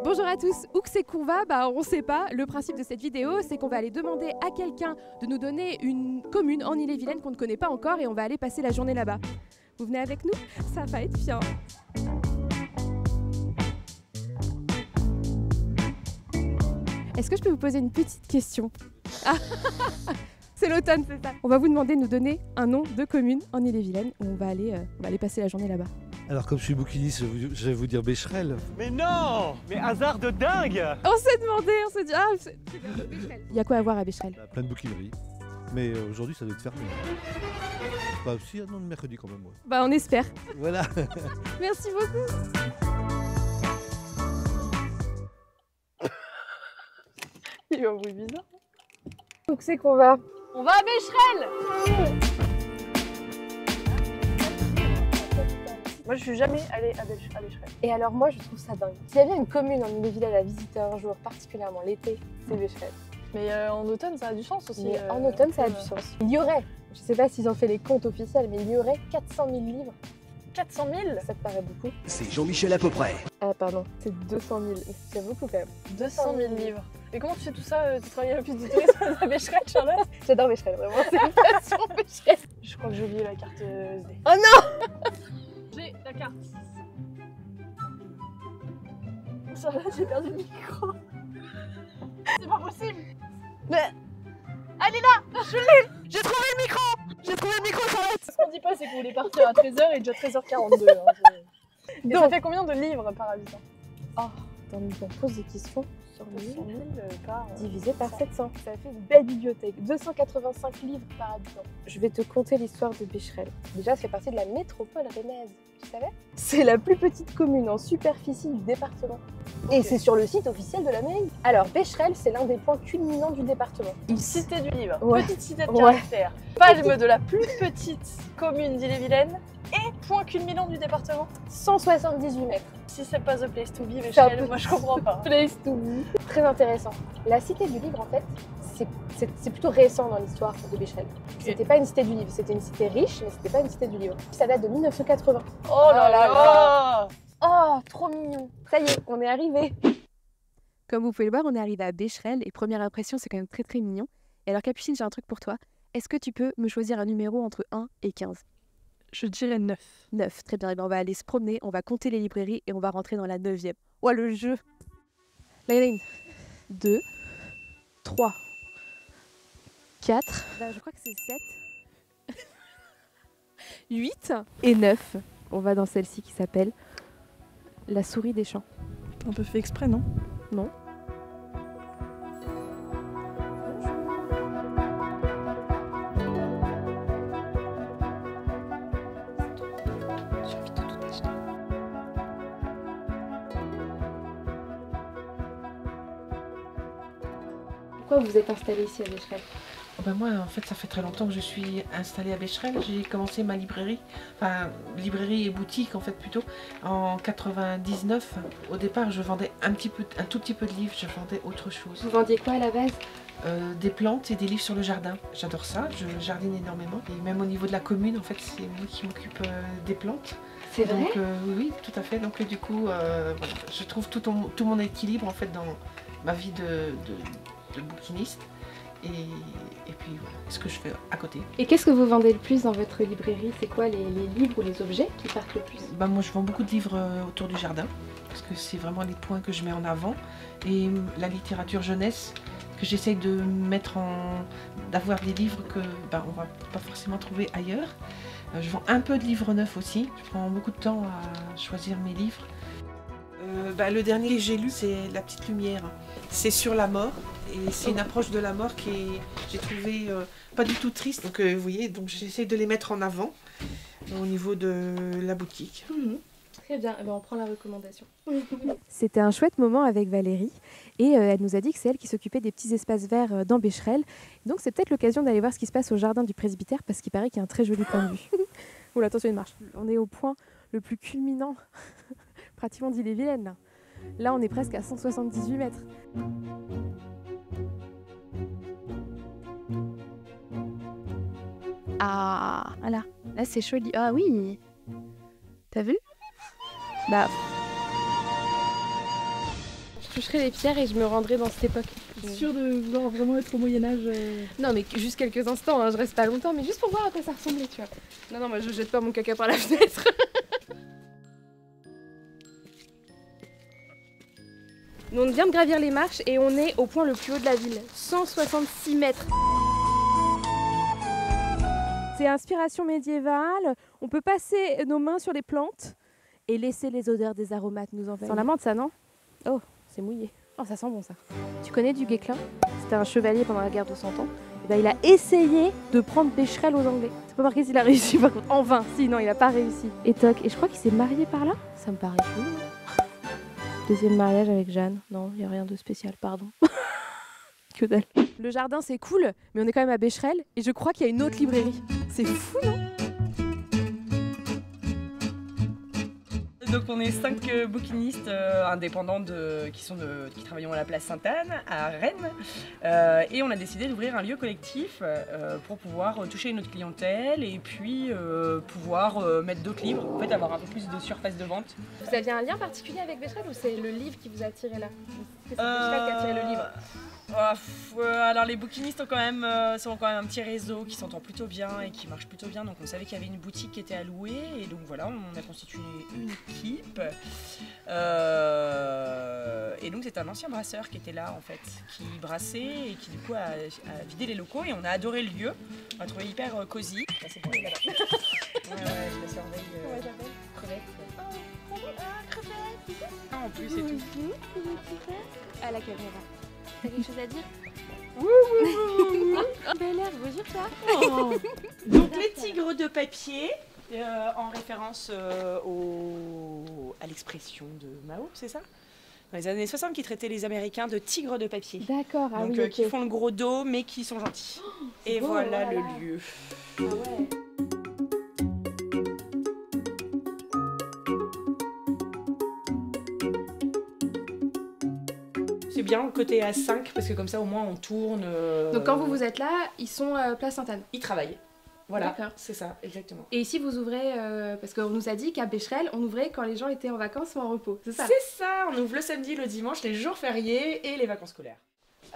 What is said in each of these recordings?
Bonjour à tous, où que c'est qu'on va? On sait pas. Le principe de cette vidéo, c'est qu'on va aller demander à quelqu'un de nous donner une commune en Ille-et-Vilaine qu'on ne connaît pas encore et on va aller passer la journée là-bas. Vous venez avec nous? Ça va être bien. Est-ce que je peux vous poser une petite question? Ah, c'est l'automne, c'est ça. On va vous demander de nous donner un nom de commune en Ille-et-Vilaine où on va aller passer la journée là-bas. Alors comme je suis bouquiniste, je vais vous dire Becherel. Mais non! Mais hasard de dingue! On s'est demandé, on s'est dit, ah, c'est bien de Becherel. Il y a quoi à voir à Becherel? Plein de bouquineries. Mais aujourd'hui ça doit être fermé. Bah si, non, le mercredi quand même. Ouais. Bah on espère. Voilà. Merci beaucoup. Il y a un bruit bizarre. Où c'est qu'on va? On va à Becherel! Moi, je suis jamais allée à Becherel. Et alors moi je trouve ça dingue. S'il y avait une commune en Ille-et-Vilaine à visiter un jour, particulièrement l'été, c'est Becherel. Mais en automne, ça a du sens aussi. Mais en automne ça a du sens. Il y aurait, je sais pas s'ils ont fait les comptes officiels, mais il y aurait 400 000 livres. 400 000? Ça te paraît beaucoup? C'est Jean-Michel à peu près. Ah pardon, c'est 200 000. C'est beaucoup quand même. 200 000 livres. Et comment tu fais tout ça? Tu travailles à l'office du tourisme à Becherel, Charlotte? J'adore Becherel, vraiment. C'est une passion Becherel. Je crois que j'ai oublié la carte SD. Oh non! J'ai la carte. Charlotte, j'ai perdu le micro. C'est pas possible. Mais... Elle est là! Je l'ai! J'ai trouvé le micro! J'ai trouvé le micro, Charlotte! Ce qu'on dit pas, c'est qu'on voulait partir à 13h et déjà 13h42. Et donc, ça fait combien de livres par habitant? Oh, attends, on pose des questions sur 100 000 par... divisé par 700. Ça fait une belle bibliothèque. 285 livres par habitant. Je vais te conter l'histoire de Becherel. Déjà, ça fait partie de la métropole rennaise. Tu savais? C'est la plus petite commune en superficie du département. Et c'est sur le site officiel de la mairie. Alors, Becherel, c'est l'un des points culminants du département. Une cité du livre. Ouais. Petite cité de Ouais. caractère. Palme de la plus petite commune d'Ille-et-Vilaine et point culminant du département. 178 mètres. Si c'est pas The Place to Be, C'est un Becherel, peu- moi je comprends pas. Place to be. Très intéressant. La cité du livre, en fait, c'est plutôt récent dans l'histoire de Becherel. C'était pas une cité du livre, c'était une cité riche, mais c'était pas une cité du livre. Ça date de 1980. Oh là là là! Oh, trop mignon. Ça y est, on est arrivé. Comme vous pouvez le voir, on est arrivé à Becherel et première impression, c'est quand même très mignon. Et alors Capucine, j'ai un truc pour toi. Est-ce que tu peux me choisir un numéro entre 1 et 15? Je dirais 9. 9, très bien. Et ben on va aller se promener, on va compter les librairies et on va rentrer dans la 9e. Oh, le jeu! Là, il y en a une. 2, 3, 4, là, je crois que c'est 7, 8 et 9. On va dans celle-ci qui s'appelle La souris des champs. Un peu fait exprès, non? Non? J'ai envie de tout acheter. Pourquoi vous êtes installé ici à Becherel? Moi, en fait, ça fait très longtemps que je suis installée à Becherel. J'ai commencé ma librairie, enfin, librairie et boutique, en fait, plutôt, en 99. Au départ, je vendais un tout petit peu de livres, je vendais autre chose. Vous vendiez quoi à la base? Des plantes et des livres sur le jardin. J'adore ça, je jardine énormément. Et même au niveau de la commune, en fait, c'est moi qui m'occupe des plantes. C'est vrai? Donc, oui, tout à fait. Donc, du coup, voilà, je trouve tout mon équilibre, en fait, dans ma vie de bouquiniste. Et puis voilà, ce que je fais à côté. Et qu'est-ce que vous vendez le plus dans votre librairie? C'est quoi les livres ou les objets qui partent le plus? Moi je vends beaucoup de livres autour du jardin, parce que c'est vraiment les points que je mets en avant. Et la littérature jeunesse, que j'essaye de mettre d'avoir des livres que on va pas forcément trouver ailleurs. Je vends un peu de livres neufs aussi, je prends beaucoup de temps à choisir mes livres. Le dernier que j'ai lu, c'est La Petite Lumière. C'est sur la mort, et c'est une approche de la mort qui j'ai trouvé pas du tout triste. Donc vous voyez, donc j'essaie de les mettre en avant au niveau de la boutique. Très bien, on prend la recommandation. C'était un chouette moment avec Valérie et elle nous a dit que c'est elle qui s'occupait des petits espaces verts dans Becherel. Donc c'est peut-être l'occasion d'aller voir ce qui se passe au jardin du presbytère parce qu'il paraît qu'il y a un très joli point de vue. Oula, attention, une marche. On est au point le plus culminant pratiquement d'Ille-et-Vilaine. Là, on est presque à 178 mètres. Ah, voilà. Là, c'est joli. Ah oui. T'as vu? Bah, toucherai les pierres et je me rendrai dans cette époque. Sûr de vouloir vraiment être au Moyen-Âge Non, mais juste quelques instants, hein, je reste pas longtemps, mais juste pour voir à quoi ça ressemblait, tu vois. Non, moi je jette pas mon caca par la fenêtre. Nous, on vient de gravir les marches et on est au point le plus haut de la ville, 166 mètres. C'est inspiration médiévale, on peut passer nos mains sur les plantes et laisser les odeurs des aromates nous envahir. Sans la menthe, ça, non? Oh, c'est mouillé. Oh, ça sent bon, ça. Tu connais du Guesclin? C'était un chevalier pendant la guerre de 100 ans. Et ben, il a essayé de prendre Becherel aux Anglais. C'est pas marqué s'il a réussi, par contre. En vain, si, non, il a pas réussi. Et toc, et je crois qu'il s'est marié par là. Ça me paraît fou. Deuxième mariage avec Jeanne. Non, il n'y a rien de spécial, pardon. Que dalle. Le jardin, c'est cool, mais on est quand même à Becherel. Et je crois qu'il y a une autre librairie. C'est fou, non? Donc on est 5 bouquinistes indépendants qui travaillent à la place Sainte-Anne à Rennes et on a décidé d'ouvrir un lieu collectif pour pouvoir toucher une autre clientèle et puis pouvoir mettre d'autres livres, en fait avoir un peu plus de surface de vente. Vous aviez un lien particulier avec Becherel ou c'est le livre qui vous a attiré là? C'est Becherel qui a attiré le livre? Alors les bouquinistes ont quand même un petit réseau qui s'entend plutôt bien et qui marche plutôt bien, donc on savait qu'il y avait une boutique qui était à louer et donc voilà, on a constitué une équipe et donc c'est un ancien brasseur qui était là en fait, qui brassait et qui du coup a vidé les locaux et on a adoré le lieu, on l'a trouvé hyper cosy. Ah, c'est bon, il est là-bas. Ouais, je la surveille. Crevette. Ah, en plus et tout. À la caméra. T'as quelque chose à dire? Bel air, vous dire ça? Donc les tigres de papier, en référence à l'expression de Mao, c'est ça? Dans les années 60, qui traitaient les Américains de tigres de papier. D'accord, ah donc, oui, qui font le gros dos, mais qui sont gentils. Et beau, voilà le lieu. Ah ouais. C'est bien le côté A5 parce que comme ça au moins on tourne. Donc quand vous êtes là, ils sont place Sainte-Anne. Ils travaillent. Voilà, D'accord. c'est ça, exactement. Et ici vous ouvrez, parce qu'on nous a dit qu'à Becherel, on ouvrait quand les gens étaient en vacances ou en repos, c'est ça? C'est ça, on ouvre le samedi, le dimanche, les jours fériés et les vacances scolaires.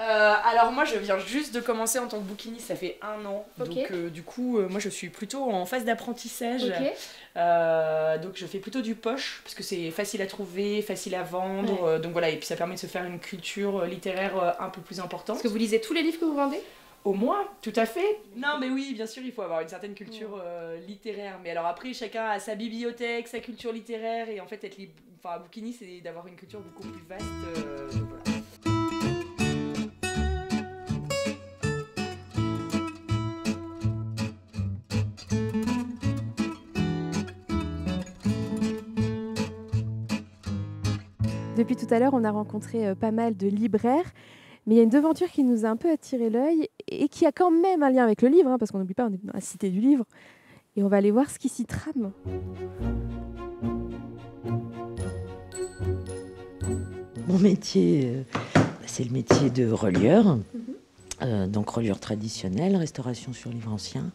Alors moi je viens juste de commencer en tant que bouquiniste, ça fait 1 an, okay. Donc du coup moi je suis plutôt en phase d'apprentissage, okay. Donc je fais plutôt du poche parce que c'est facile à trouver, facile à vendre, ouais. Donc voilà, et puis ça permet de se faire une culture littéraire un peu plus importante. Est-ce que vous lisez tous les livres que vous vendez? Au moins, tout à fait. Non mais oui, bien sûr, il faut avoir une certaine culture littéraire, mais alors après chacun a sa bibliothèque, sa culture littéraire, et en fait être bouquiniste c'est d'avoir une culture beaucoup plus vaste, donc voilà. Depuis tout à l'heure, on a rencontré pas mal de libraires, mais il y a une devanture qui nous a un peu attiré l'œil et qui a quand même un lien avec le livre, hein, parce qu'on n'oublie pas, on est dans la cité du livre, et on va aller voir ce qui s'y trame. Mon métier, c'est le métier de relieur, donc relieur traditionnel, restauration sur livre ancien,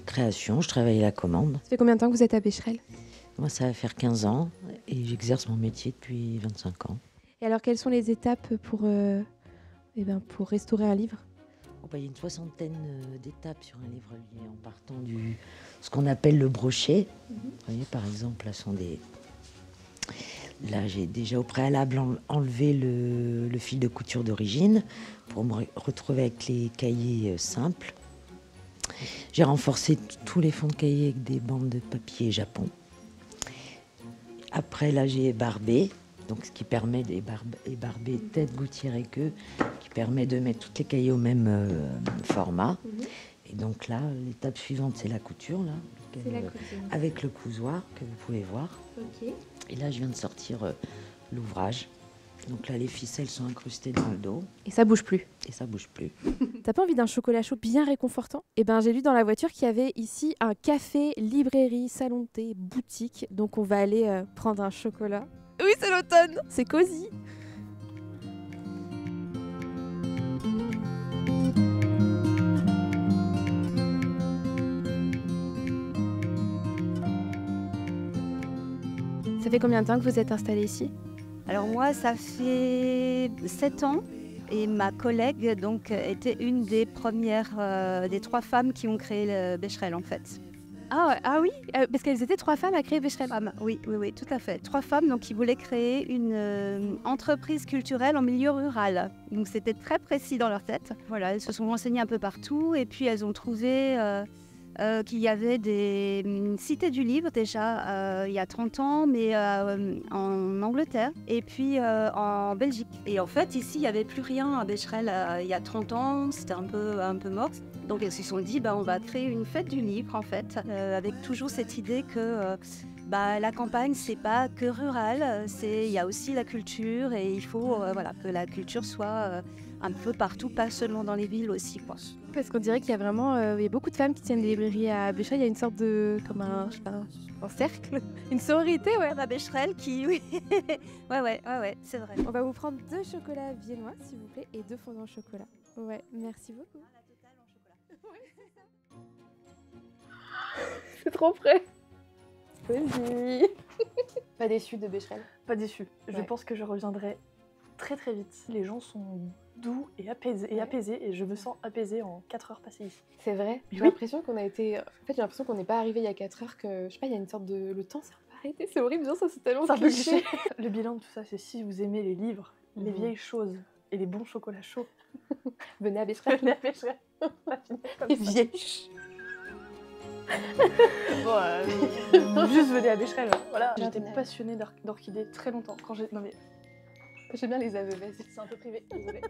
création, je travaille à la commande. Ça fait combien de temps que vous êtes à Becherel? Moi, ça va faire 15 ans et j'exerce mon métier depuis 25 ans. Et alors, quelles sont les étapes pour restaurer un livre? Il y a une 60aine d'étapes sur un livre lié en partant ce qu'on appelle le brochet. Vous voyez, par exemple, là, j'ai déjà au préalable enlevé le fil de couture d'origine pour me retrouver avec les cahiers simples. J'ai renforcé tous les fonds de cahiers avec des bandes de papier Japon. Après, là, j'ai ébarbé, donc ce qui permet d'ébarber tête, gouttière et queue, qui permet de mettre tous les cahiers au même format. Et donc là, l'étape suivante, c'est la couture, là, avec le cousoir que vous pouvez voir. Okay. Et là, je viens de sortir l'ouvrage. Donc là, les ficelles sont incrustées dans le dos. Et ça bouge plus. Et ça bouge plus. T'as pas envie d'un chocolat chaud bien réconfortant? Eh ben, j'ai lu dans la voiture qu'il y avait ici un café, librairie, salon de thé, boutique. Donc on va aller prendre un chocolat. Oui, c'est l'automne. C'est cosy. Ça fait combien de temps que vous êtes installé ici? Alors moi, ça fait 7 ans. Et ma collègue donc, était une des premières, des 3 femmes qui ont créé le Becherel en fait. Ah oui, parce qu'elles étaient 3 femmes à créer Becherel. Oui, tout à fait. 3 femmes donc, qui voulaient créer une entreprise culturelle en milieu rural. Donc c'était très précis dans leur tête. Voilà, elles se sont renseignées un peu partout et puis elles ont trouvé qu'il y avait des cités du livre déjà il y a 30 ans, mais en Angleterre et puis en Belgique. Et en fait, ici, il n'y avait plus rien à Becherel il y a 30 ans, c'était un peu mort. Donc elles se sont dit, on va créer une fête du livre en fait, avec toujours cette idée que la campagne, c'est pas que rural, il y a aussi la culture et il faut que la culture soit un peu partout, pas seulement dans les villes aussi, quoi. Parce qu'on dirait qu'il y a vraiment il y a beaucoup de femmes qui tiennent des librairies à Becherel. Il y a une sorte de comme un cercle, une sororité, ouais. À Becherel qui, oui, ouais, c'est vrai. On va vous prendre 2 chocolats viennois, s'il vous plaît, et 2 fondants au chocolat. Ouais, merci beaucoup. C'est trop près. Vas-y. Pas déçu de Becherel? Pas déçu. Je pense que je reviendrai très très vite. Les gens sont doux et apaisés et je me sens apaisée en 4 heures passées ici. C'est vrai. J'ai Oui. l'impression qu'on a été... En fait, j'ai l'impression qu'on n'est pas arrivé il y a 4 heures, que... Je sais pas, il y a une sorte de... Le temps s'est un peu arrêté, c'est horrible, ça c'est tellement C'est un peu cliché. cliché. Le bilan de tout ça, c'est si vous aimez les livres, les vieilles choses et les bons chocolats chauds, Venez à Becherel. venez à Becherel. On va finir comme Les ça. vieilles. Bon, juste venez à Becherel. Voilà. J'étais Venez. passionnée d'orchidées très longtemps. Non mais J'aime bien les aveux, vas-y. c'est un peu privé, désolée.